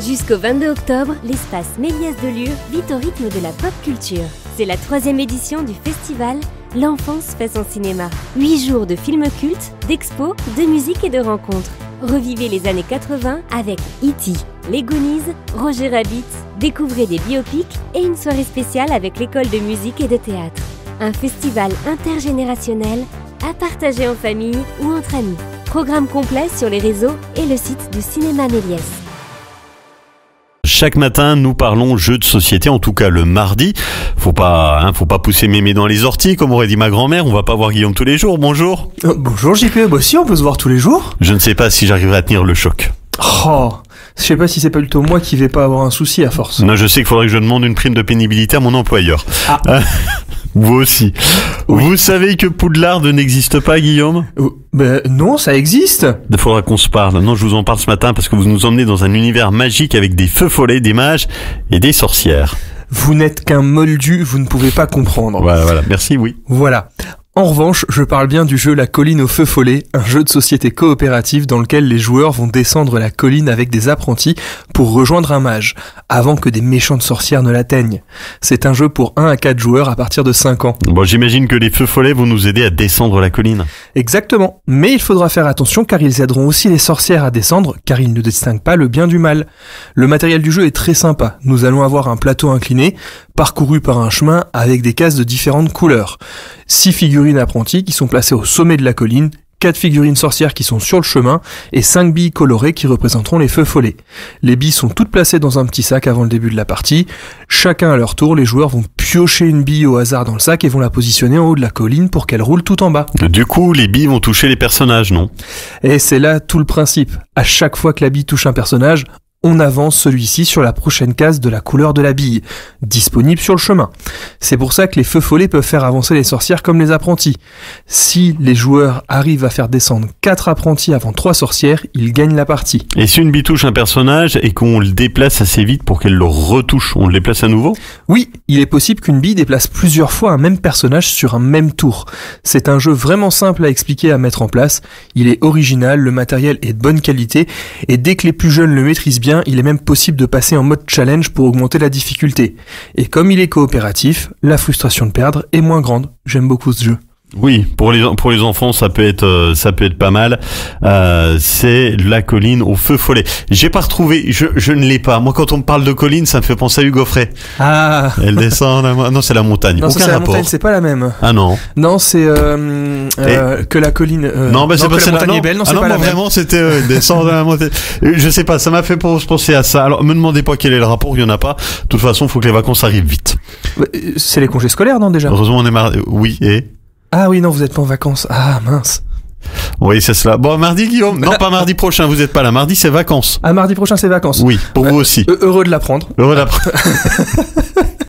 Jusqu'au 22 octobre, l'espace Méliès de Lure vit au rythme de la pop culture. C'est la 3e édition du festival L'enfance fait son cinéma. 8 jours de films cultes, d'expos, de musique et de rencontres. Revivez les années 80 avec E.T., les Goonies, Roger Rabbit, découvrez des biopics et une soirée spéciale avec l'école de musique et de théâtre. Un festival intergénérationnel à partager en famille ou entre amis. Programme complet sur les réseaux et le site du Cinéma Méliès. Chaque matin, nous parlons jeux de société, en tout cas le mardi. Faut pas pousser mémé dans les orties, comme aurait dit ma grand-mère. On va pas voir Guillaume tous les jours. Bonjour. Bonjour JP, bah si, on peut se voir tous les jours. Je ne sais pas si j'arriverai à tenir le choc. Oh, je sais pas si c'est pas plutôt moi qui vais pas avoir un souci à force. Non, je sais qu'il faudrait que je demande une prime de pénibilité à mon employeur. Ah. Vous aussi. Oui. Vous savez que Poudlard n'existe pas, Guillaume ? Non, ça existe. Il faudra qu'on se parle. Non, je vous en parle ce matin parce que vous nous emmenez dans un univers magique avec des feux follets, des mages et des sorcières. Vous n'êtes qu'un moldu, vous ne pouvez pas comprendre. Voilà. Merci, oui. Voilà. En revanche, je parle bien du jeu La Colline aux Feux Follets, un jeu de société coopérative dans lequel les joueurs vont descendre la colline avec des apprentis pour rejoindre un mage, avant que des méchantes sorcières ne l'atteignent. C'est un jeu pour 1 à 4 joueurs à partir de 5 ans. Bon, j'imagine que les feux follets vont nous aider à descendre la colline. Exactement, mais il faudra faire attention car ils aideront aussi les sorcières à descendre, car ils ne distinguent pas le bien du mal. Le matériel du jeu est très sympa. Nous allons avoir un plateau incliné, parcouru par un chemin avec des cases de différentes couleurs. 6 figurines apprentis qui sont placées au sommet de la colline, 4 figurines sorcières qui sont sur le chemin et 5 billes colorées qui représenteront les feux follets. Les billes sont toutes placées dans un petit sac avant le début de la partie. Chacun à leur tour, les joueurs vont piocher une bille au hasard dans le sac et vont la positionner en haut de la colline pour qu'elle roule tout en bas. Du coup, les billes vont toucher les personnages, non ? Et c'est là tout le principe. À chaque fois que la bille touche un personnage, on avance celui-ci sur la prochaine case de la couleur de la bille, disponible sur le chemin. C'est pour ça que les feux follets peuvent faire avancer les sorcières comme les apprentis. Si les joueurs arrivent à faire descendre 4 apprentis avant 3 sorcières, ils gagnent la partie. Et si une bille touche un personnage et qu'on le déplace assez vite pour qu'elle le retouche, on le déplace à nouveau ? Oui, il est possible qu'une bille déplace plusieurs fois un même personnage sur un même tour. C'est un jeu vraiment simple à expliquer et à mettre en place. Il est original, le matériel est de bonne qualité, et dès que les plus jeunes le maîtrisent bien, il est même possible de passer en mode challenge pour augmenter la difficulté. Et comme il est coopératif, la frustration de perdre est moins grande. J'aime beaucoup ce jeu. Oui, pour les enfants, ça peut être pas mal. C'est La Colline aux Feux Follets. J'ai pas retrouvé, je ne l'ai pas. Moi, quand on me parle de colline, ça me fait penser à Hugo Frey. Ah. Elle descend, non, c'est la montagne. Non, Aucun ça, c'est rapport. la montagne, c'est pas la même. Ah non. Non, c'est que la colline. Non, c'est pas la montagne est belle. Non, c'est pas la même. Vraiment, c'était descendre la montagne. Je sais pas, ça m'a fait penser à ça. Alors, me demandez pas quel est le rapport, il y en a pas. De toute façon, faut que les vacances arrivent vite. C'est les congés scolaires, non déjà ? Heureusement, on est mardi. Oui, et. Ah oui, non, vous êtes pas en vacances. Ah, mince. Oui, c'est cela. Bon, mardi, Guillaume. Non, pas mardi prochain, vous êtes pas là. Mardi, c'est vacances. Ah, mardi prochain, c'est vacances. Oui, pour vous aussi. Heureux de l'apprendre. Heureux d'apprendre.